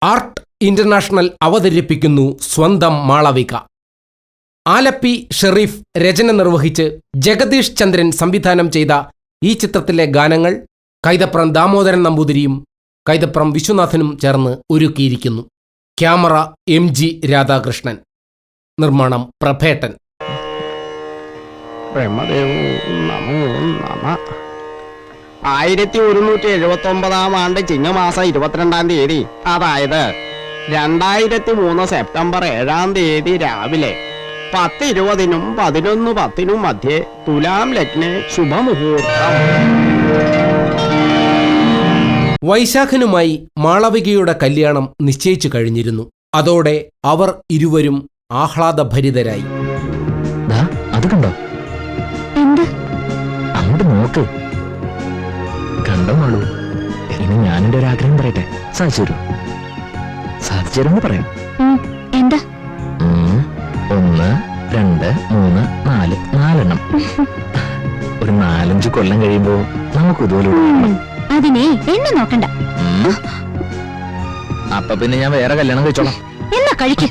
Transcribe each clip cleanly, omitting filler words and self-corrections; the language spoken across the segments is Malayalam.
ആർട്ട് ഇന്റർനാഷണൽ അവതരിപ്പിക്കുന്നു സ്വന്തം മാളവിക. ആലപ്പി ഷെറീഫ് രചന നിർവഹിച്ച് ജഗദീഷ് ചന്ദ്രൻ സംവിധാനം ചെയ്ത ഈ ചിത്രത്തിലെ ഗാനങ്ങൾ കൈതപ്രം ദാമോദരൻ നമ്പൂതിരിയും കൈതപ്രം വിശ്വനാഥനും ചേർന്ന് ഒരുക്കിയിരിക്കുന്നു. ക്യാമറ MG രാധാകൃഷ്ണൻ, നിർമ്മാണം പ്രഭേട്ടൻ. 1179 ആണ്ട് ചിങ്ങമാസം 22-ാം തീയതി, അതായത് 2003 സെപ്റ്റംബർ 7-ാം തീയതി രാവിലെ 10:20-നും 11:10-നും മധ്യേ തുലാം ലഗ്നെ ശുഭമുഹൂർത്തം. വൈശാഖനുമായി മാളവികയുടെ കല്യാണം നിശ്ചയിച്ചു കഴിഞ്ഞിരുന്നു. അതോടെ അവർ ഇരുവരും ആഹ്ലാദഭരിതരായി. അത് കണ്ടോ? അങ്ങോട്ട് നോക്ക്. കണ്ടോ മാളു? ഇനി ഞാനെന്റെ ഒരു ആഗ്രഹം പറയട്ടെ, സാധിച്ചു തരൂ? സാധിച്ചു തരുമെന്ന് പറയാം. എന്താ? 1 2 3 4 4എണ്ണം. ഒരു 4-5 കൊല്ലം കഴിയുമ്പോ നമുക്ക് ഇതുപോലെ അതിനെ എന്നെ നോക്കണ്ട. അപ്പൊ പിന്നെ ഞാൻ വേറെ കല്യാണം കഴിച്ചോളാം. എന്നാ കഴിക്ക്.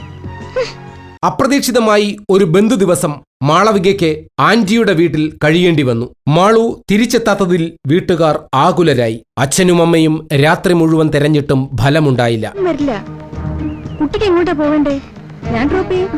അപ്രതീക്ഷിതമായി ഒരു ബന്ധു ദിവസം മാളവികയ്ക്ക് ആന്റിയുടെ വീട്ടിൽ കഴിയേണ്ടി വന്നു. മാളു തിരിച്ചെത്താത്തതിൽ വീട്ടുകാർ ആകുലരായി. അച്ഛനും അമ്മയും രാത്രി മുഴുവൻ തെരഞ്ഞിട്ടും ഫലമുണ്ടായില്ല. വരില്ല. കുട്ടിക്ക് എങ്ങോട്ടാ പോവണ്ടേ? ഞാൻ ഡ്രോപ്പ് ചെയ്യും.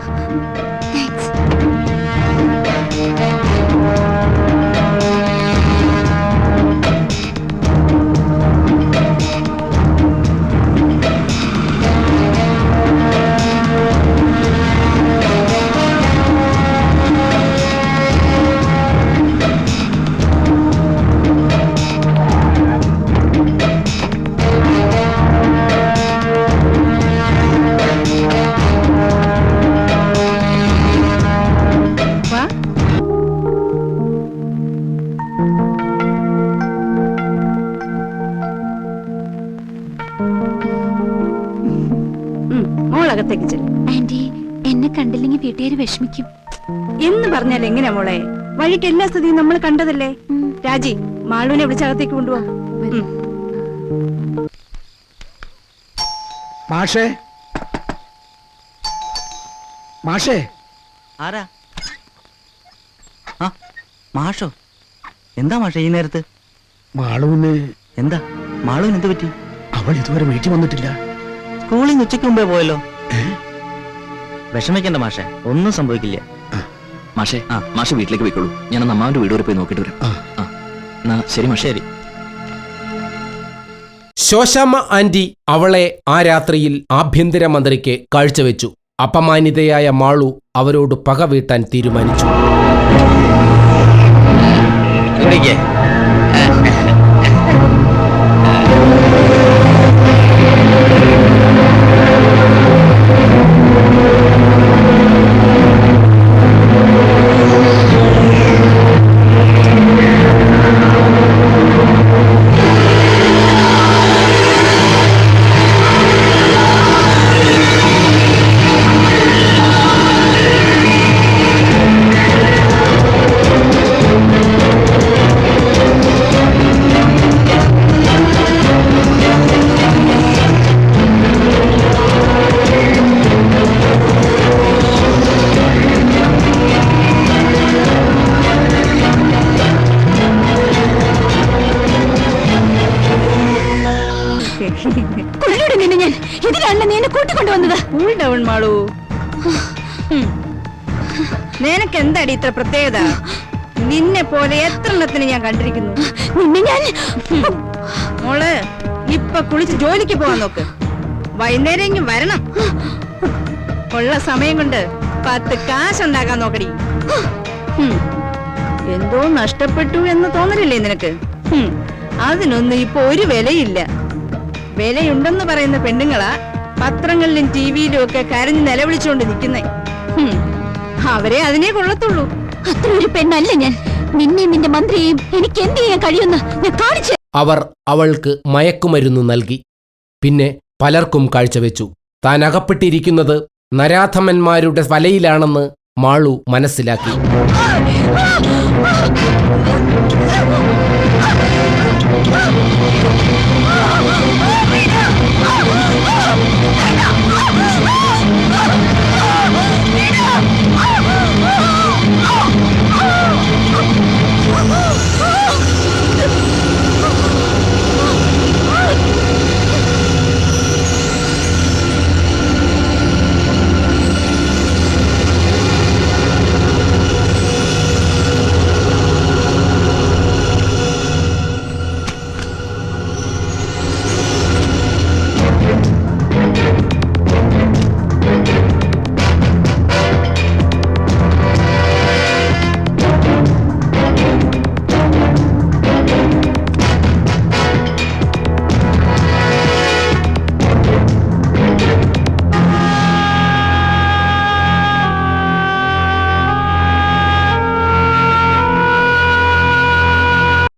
ആന്റി, എന്നെ കണ്ടില്ലെങ്കിൽ വീട്ടുകാര് വിഷമിക്കും എന്ന് പറഞ്ഞാൽ എങ്ങനെയാ മോളെ? വഴിക്ക് എല്ലാ സ്ഥിതിയും നമ്മൾ കണ്ടതല്ലേ. രാജി, മാളുവിനെ വിളിച്ചകത്തേക്ക് കൊണ്ടുപോവാ. മാഷേ, മാഷേ. ആരാ? മാഷോ? എന്താ മാഷേ ഈ നേരത്ത്? മാളുവിന് എന്താ? മാളുവിന് എന്ത് പറ്റി? അവൾ ഇതുവരെ വീട്ടിൽ വന്നിട്ടില്ല. സ്കൂളിൽ നിന്ന് ഉച്ചയ്ക്ക് മുമ്പേ പോയല്ലോ. വിഷമിക്കണ്ട മാഷേ, ഒന്നും സംഭവിക്കില്ല. മാഷേ, മാഷ് വീട്ടിലേക്ക് പോയിക്കോളൂ. ഞാൻ അമ്മാവന്റെ വീട് വരെ പോയി നോക്കിട്ട് വരാം. ശരി മാഷേ. ശരി. ശോശാമ്മ ആന്റി അവളെ ആ രാത്രിയിൽ ആഭ്യന്തരമന്ത്രിക്ക് കാഴ്ചവെച്ചു. അപമാനിതയായ മാളു അവരോട് പക വീട്ടാൻ തീരുമാനിച്ചു. നിനക്ക് എന്താടി ഇത്ര പ്രത്യേകത? നിന്നെ പോലെ എത്ര എണ്ണത്തിന് ഞാൻ കണ്ടിരിക്കുന്നു. മോള് ഇപ്പൊ കുളിച്ച് ജോലിക്ക് പോവാൻ നോക്ക്. വൈകുന്നേരം ഇങ്ങ് വരണം. ഉള്ള സമയം കൊണ്ട് 10 കാശ് ഉണ്ടാക്കാൻ നോക്കടി. എന്തോ നഷ്ടപ്പെട്ടു എന്ന് തോന്നലില്ലേ നിനക്ക്? അതിനൊന്നും ഇപ്പൊ ഒരു വിലയില്ല. വിലയുണ്ടെന്ന് പറയുന്ന പെണ്ണുങ്ങളാ പത്രങ്ങളിലും ടിവിയിലും ഒക്കെ കരഞ്ഞ് നിലവിളിച്ചുകൊണ്ട് നിൽക്കുന്നേ. അവരെ അതിനെ കൊള്ളത്തുള്ളൂ. അത്ര ഒരു പെണ്ണല്ല ഞാൻ. നിന്നെയും നിന്റെ മന്ത്രിയെയും എനിക്ക് എന്ത് ചെയ്യാൻ കഴിയുമെന്ന് ഞാൻ കാണിച്ചു. അവർ അവൾക്ക് മയക്കുമരുന്നു നൽകി. പിന്നെ പലർക്കും കാഴ്ചവെച്ചു. താൻ അകപ്പെട്ടിരിക്കുന്നത് നരാധമന്മാരുടെ വലയിലാണെന്ന് മാളു മനസ്സിലാക്കി.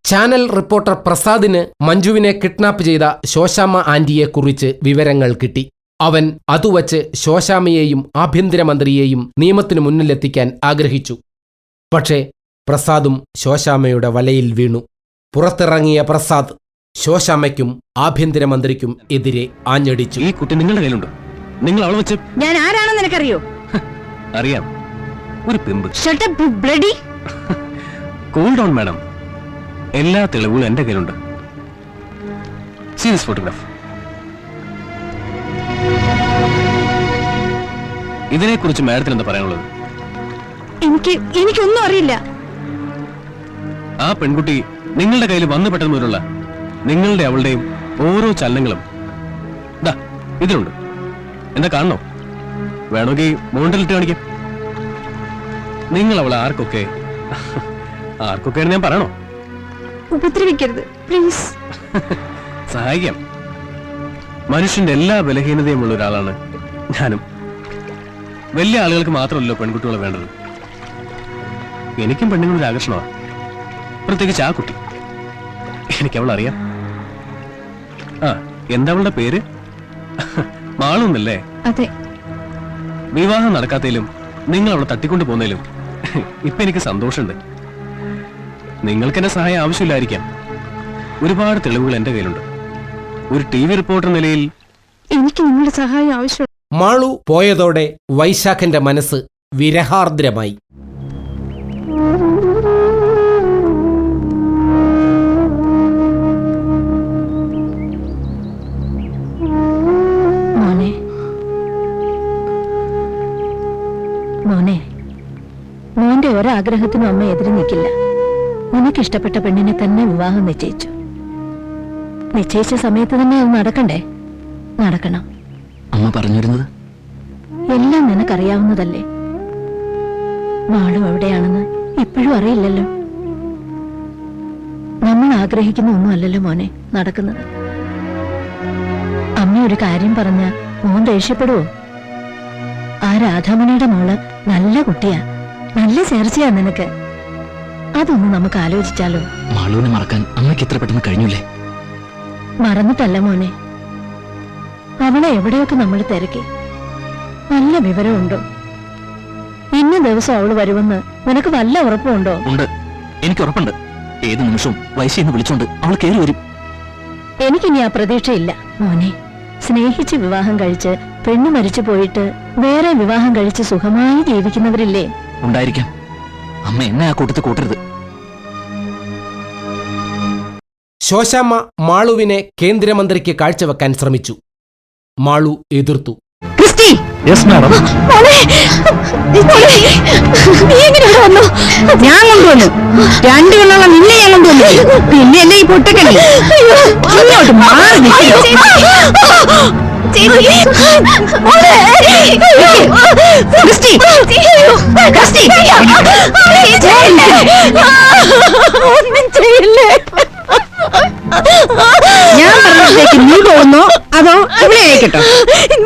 ചാനൽ റിപ്പോർട്ടർ പ്രസാദിന് മഞ്ജുവിനെ കിഡ്നാപ്പ് ചെയ്ത ശോശാമ്മ ആന്റിയെക്കുറിച്ച് വിവരങ്ങൾ കിട്ടി. അവൻ അതുവച്ച് ശോശാമ്മയെയും ആഭ്യന്തരമന്ത്രിയെയും നിയമത്തിനു മുന്നിലെത്തിക്കാൻ ആഗ്രഹിച്ചു. പക്ഷേ പ്രസാദും ശോശാമ്മയുടെ വലയിൽ വീണു. പുറത്തിറങ്ങിയ പ്രസാദ് ശോശാമ്മയ്ക്കും ആഭ്യന്തരമന്ത്രിക്കും എതിരെ ആഞ്ഞടിച്ചു. ഈ കുട്ടി നിങ്ങളുടെ കയ്യിലുണ്ട്. നിങ്ങൾ അവളെ വെച്ച് ഞാൻ ആരാണെന്ന് നിനക്കറിയോ? അറിയാം, ഒരു pimp. Shut up, bloody. Cool down madam. എല്ലാ തെളിവുകളും എന്റെ കയ്യിലുണ്ട്. See this photograph. ഇതിനെക്കുറിച്ച് മാഡത്തിന് എന്താ പറയാനുള്ളത്? എനിക്കൊന്നും അറിയില്ല. ആ പെൺകുട്ടി നിങ്ങളുടെ കയ്യിൽ വന്നു പെട്ടെന്ന് മുതലുള്ള നിങ്ങളുടെ അവളുടെയും ഓരോ ചലനങ്ങളും ദാ ഇതിലുണ്ട്. എന്താ കാണണോ? വേണമെങ്കിൽ മോണ്ടലിട്ട് കാണിക്കാം. നിങ്ങൾ അവളെ ആർക്കൊക്കെയാണ് ഞാൻ പറയണോ? ഉപദ്രവിക്കരുത് പ്ലീസ്. സഹായിക്കാം. മനുഷ്യന്റെ എല്ലാ ബലഹീനതയുമുള്ള ഒരാളാണ് ഞാനും. വലിയ ആളുകൾക്ക് മാത്രമല്ലോ പെൺകുട്ടികളെ വേണ്ടത്. എനിക്കും പെണ്ണുങ്ങളുടെ ആകർഷണമാണ്, പ്രത്യേകിച്ച് ആ കുട്ടി. എനിക്ക് അവളറിയാം. ആ, എന്താ അവളുടെ പേര്? മാളൂന്നല്ലേ? അതെ. വിവാഹം നടക്കാത്തതിലും നിങ്ങൾ അവളെ തട്ടിക്കൊണ്ടു പോകുന്നതിലും ഇപ്പൊ എനിക്ക് സന്തോഷമുണ്ട്. നിങ്ങൾക്ക് എന്റെ സഹായം ആവശ്യമില്ലായിരിക്കാം. ഒരുപാട് തെളിവുകൾ എന്റെ കയ്യിലുണ്ട്. ഒരു TV റിപ്പോർട്ടർ നിലയിൽ എനിക്ക് നിങ്ങളുടെ സഹായം ആവശ്യമുണ്ട്. മാളു പോയതോടെ വൈശാഖന്റെ മനസ്സ് വിരഹാർദ്രമായി. മോനെ, മോന്റെ ഒരാഗ്രഹത്തിനും അമ്മ എതിര് നിൽക്കില്ല. നിനക്കിഷ്ടപ്പെട്ട പെണ്ണിനെ തന്നെ വിവാഹം നിശ്ചയിച്ചു. നിശ്ചയിച്ച സമയത്ത് തന്നെ അത് നടക്കണ്ടേ? നടക്കണം. അമ്മ പറഞ്ഞിരുന്നത് എല്ലാം നിനക്കറിയാവുന്നതല്ലേ. മാളു എവിടെയാണെന്ന് ഇപ്പോഴും അറിയില്ലല്ലോ. നമ്മൾ ആഗ്രഹിക്കുന്ന ഒന്നുമല്ലല്ലോ മോനെ നടക്കുന്നത്. അമ്മ ഒരു കാര്യം പറഞ്ഞ മോൻ ദേഷ്യപ്പെടുവോ? ആ രാധാമണിയുടെ മോള് നല്ല കുട്ടിയാ, നല്ല ചേർച്ചയാ നിനക്ക്. അതൊന്ന് നമുക്ക് ആലോചിച്ചാലോ? മാളൂനെ മറക്കാൻ അമ്മയ്ക്ക് ഇത്ര പെട്ടെന്ന് കഴിഞ്ഞില്ലേ? മറന്നിട്ടല്ല മോനെ, അവളെ എവിടെയൊക്കെ നമ്മൾ തിരക്കി. നല്ല വിവരമുണ്ടോ? ഇന്ന ദിവസം അവള് വരുമെന്ന് നിനക്ക് വല്ല ഉറപ്പുണ്ടോ? ഉണ്ട്, എനിക്ക് ഉറപ്പുണ്ട്. ഏത് നിമിഷവും വയസ്സിന്ന് വിളിച്ചോണ്ട് അവൾ കയറി വരും. എനിക്കിനി ആ പ്രതീക്ഷയില്ല മോനെ. സ്നേഹിച്ച് വിവാഹം കഴിച്ച് പെണ്ണു മരിച്ചു പോയിട്ട് വേറെ വിവാഹം കഴിച്ച് സുഖമായി ജീവിക്കുന്നവരില്ലേ? ഉണ്ടായിരിക്കാം. അമ്മ എന്നെ ആ കൂട്ടത്തിൽ കൂട്ടരുത്. ശോശാമ്മ മാളുവിനെ കേന്ദ്രമന്ത്രിക്ക് കാഴ്ചവെക്കാൻ ശ്രമിച്ചു. മാളു എതിർത്തു. ക്രിസ്റ്റി, ഞാൻ കൊണ്ടുവന്നു. 2 കൊണ്ടുള്ള നിന്നെ ഞാൻ കൊണ്ടുവന്നു. പിന്നെയല്ലേ ഈ പൊട്ടക്കണി? അങ്ങോട്ട് മാറി ക്രിസ്റ്റി, ക്രിസ്റ്റി, ഒന്നും ചെയ്യില്ലേ? ഞാൻ പറഞ്ഞിട്ടേക്ക് നീ പോകുന്നോ അതോ ഇവിടെ അയക്കട്ടോ?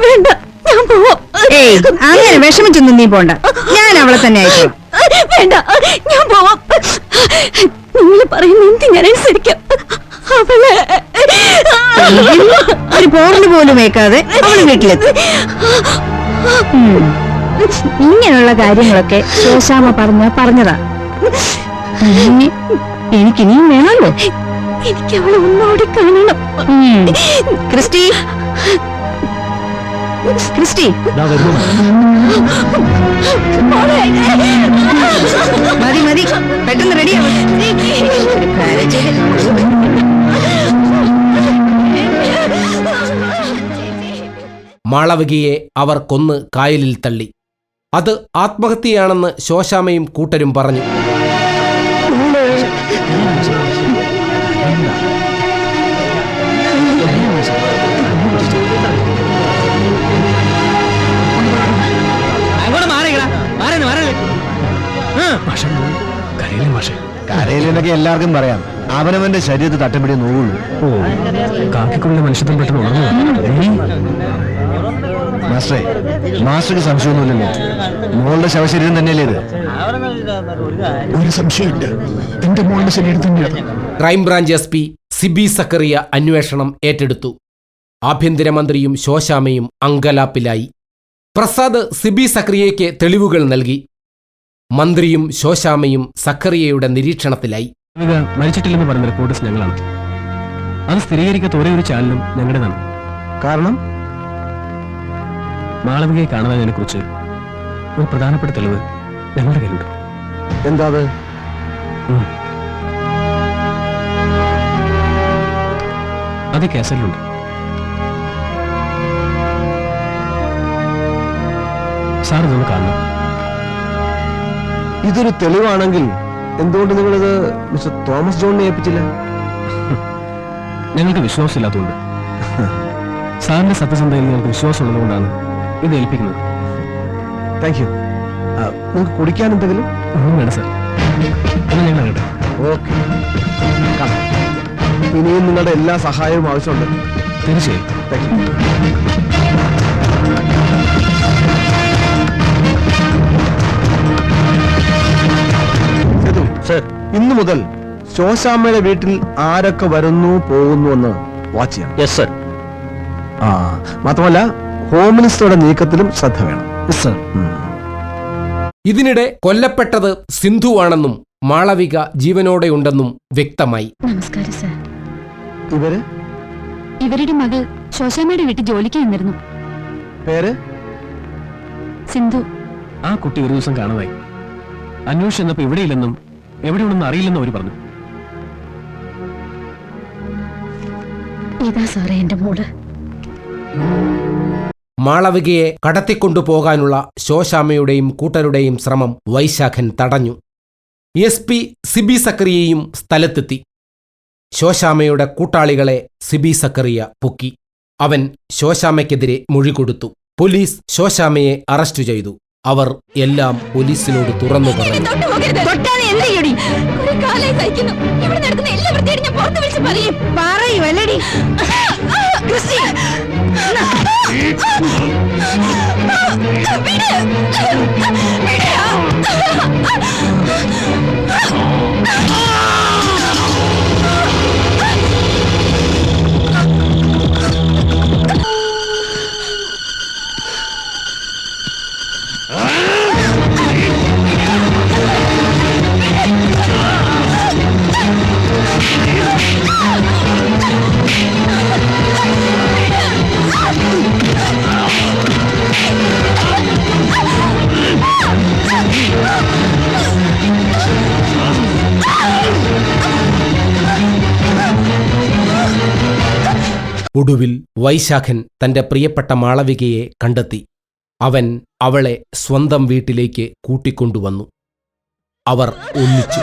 വേണ്ട, ഞാൻ പോവാം. ഏയ്, അങ്ങനെ വിഷമിച്ചൊന്നും നീ പോണ്ട. ഞാൻ അവളെ തന്നെ അയക്കാം. വേണ്ട, ഞാൻ പോവാം. നിങ്ങൾ പറയുന്ന എന്ത് ഞാൻ അനുസരിക്കാം. അവളെ ഒരു പോറിന് പോലും വെക്കാതെ അവള് വീട്ടിലെത്തി. ഇങ്ങനെയുള്ള കാര്യങ്ങളൊക്കെ ശോശാമ്മ പറഞ്ഞതാ. എനിക്കിനിയും വേണമല്ലോ. എനിക്ക് അവളെ ഒന്നുകൂടി കാണണം. ക്രിസ്റ്റി, ക്രിസ്റ്റി, മതി മതി, പെട്ടെന്ന് റെഡിയാവും. മാളവികയെ അവർ കൊന്ന് കായലിൽ തള്ളി. അത് ആത്മഹത്യയാണെന്ന് ശോശാമ്മയും കൂട്ടരും പറഞ്ഞു. കരയിലെന്നൊക്കെ എല്ലാവർക്കും പറയാം. അവനവന്റെ ശരീരത്തിൽ തട്ടംപിടി നോവുള്ളൂ. കാക്കിക്കുള്ള മനുഷ്യത്വം പെട്ടെന്ന് മാസ്റ്ററെ, മാസ്റ്റർക്ക് സംശയമൊന്നുമില്ലല്ലോ? മോളുടെ ശവശരീരം തന്നെയല്ലേ ഇത്? ഒരു സംശയമില്ല, എന്റെ മോളുടെ ശരീരം തന്നെയാണ്. ക്രൈംബ്രാഞ്ച് SP സിബി സക്കറിയ അന്വേഷണം ഏറ്റെടുത്തു. ആഭ്യന്തരമന്ത്രിയും ശോശാമയും അങ്കലാപ്പിലായി. പ്രസാദ് സിബി സക്കറിയയ്ക്ക് തെളിവുകൾ നൽകി. മന്ത്രിയും ശോശാമയും സക്കറിയയുടെ നിരീക്ഷണത്തിലായി. മാളവിക മരിച്ചിട്ടില്ലെന്ന് പറയുന്ന റിപ്പോർട്ടേഴ്സ് ഞങ്ങളാണ്. അത് സ്ഥിരീകരിക്കാത്ത ഒരേ ഒരു ചാനലും ഞങ്ങളുടേതാണ്. കാരണം മാളവികയെ കാണുന്നതിനെ കുറിച്ച് ഒരു പ്രധാനപ്പെട്ട തെളിവ് ഞങ്ങളുടെ കയ്യിലുണ്ട്. എന്താ അത്? അത് ഈ കേസറ്റിലുണ്ട്. സാർ ഇതൊന്ന് കാണണം. ഇതൊരു തെളിവാണെങ്കിൽ എന്തുകൊണ്ട് നിങ്ങളിത് മിസ്റ്റർ തോമസ് ജോണിനെ ഏൽപ്പിച്ചില്ല? ഞങ്ങൾക്ക് വിശ്വാസമില്ലാത്തതുകൊണ്ട്. സാറിന്റെ സത്യസന്ധതയിൽ ഞങ്ങൾക്ക് വിശ്വാസമുള്ളതുകൊണ്ടാണ് ഇത് ഏൽപ്പിക്കുന്നത്. Thank you. നിങ്ങൾക്ക് കുടിക്കാൻ എന്തെങ്കിലും? ഒന്നും വേണ്ട സാർ. എന്നാൽ ഞങ്ങൾ അങ്ങോട്ടെ. ഓക്കെ. ഇനിയും നിങ്ങളുടെ എല്ലാ സഹായവും ആവശ്യമുണ്ട്. തീർച്ചയായും. Thank you. സർ, ഇന്നു മുതൽ ശോശാമ്മയുടെ വീട്ടിൽ ആരൊക്കെ വരുന്നു പോകുന്നു എന്ന് വാച്ച് ചെയ്യണം. Yes sir. മാത്രമല്ല ഹോം മിനിസ്റ്ററുടെ നീക്കത്തിലും ശ്രദ്ധ വേണം. Yes sir. ഇതിനിടെ കൊല്ലപ്പെട്ടത് സിന്ധുവാണെന്നും മാളവിക ജീവനോടെയുണ്ടെന്നും വ്യക്തമായി. നമസ്കാരം സർ. ഇവര്? ഇവരുടെ മകൾ ശോശാമ്മയുടെ വീട്ടിൽ ജോലിക്ക് നിന്നിരുന്നു. പേര്? സിന്ധു. ആ കുട്ടി ഒരു ദിവസം കാണാതായി. അന്വേഷിച്ചപ്പോ ഇവിടെയില്ലെന്നും എവിടെയുണ്ടെന്ന് അറിയില്ലെന്നും അവർ പറഞ്ഞു. ഇതാ സാറേ എന്റെ മോള്. മാളവികയെ കടത്തിക്കൊണ്ടുപോകാനുള്ള ശോശാമ്മയുടെയും കൂട്ടരുടെയും ശ്രമം വൈശാഖൻ തടഞ്ഞു. SP സിബി സക്കറിയയും സ്ഥലത്തെത്തി. ശോശാമ്മയുടെ കൂട്ടാളികളെ സിബി സക്കറിയ പൊക്കി. അവൻ ശോശാമ്മയ്ക്കെതിരെ മൊഴി കൊടുത്തു. പോലീസ് ശോശാമ്മയെ അറസ്റ്റ് ചെയ്തു. അവർ എല്ലാം പോലീസിനോട് തുറന്നു പറഞ്ഞു. പറയുമല്ലടി. ഒടുവിൽ വൈശാഖൻ തന്റെ പ്രിയപ്പെട്ട മാളവികയെ കണ്ടെത്തി. അവൻ അവളെ സ്വന്തം വീട്ടിലേക്ക് കൂട്ടിക്കൊണ്ടുവന്നു. അവർ ഒന്നിച്ചു.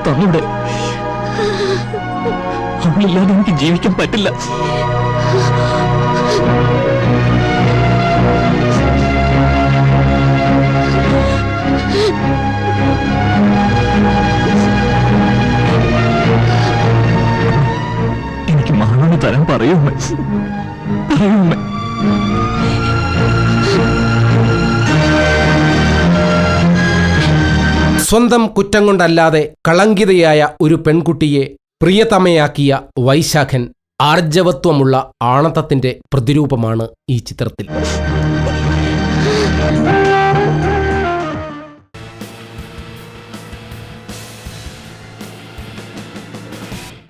തങ്ങളുടെ അവളില്ലാതെ എനിക്ക് ജീവിക്കാൻ പറ്റില്ല. എനിക്ക് മഹനോട് തരാൻ പറയൂ. സ്വന്തം കുറ്റം കൊണ്ടല്ലാതെ കളങ്കിതയായ ഒരു പെൺകുട്ടിയെ പ്രിയതമയാക്കിയ വൈശാഖൻ ആർജവത്വമുള്ള ആണത്തത്തിന്റെ പ്രതിരൂപമാണ് ഈ ചിത്രത്തിൽ.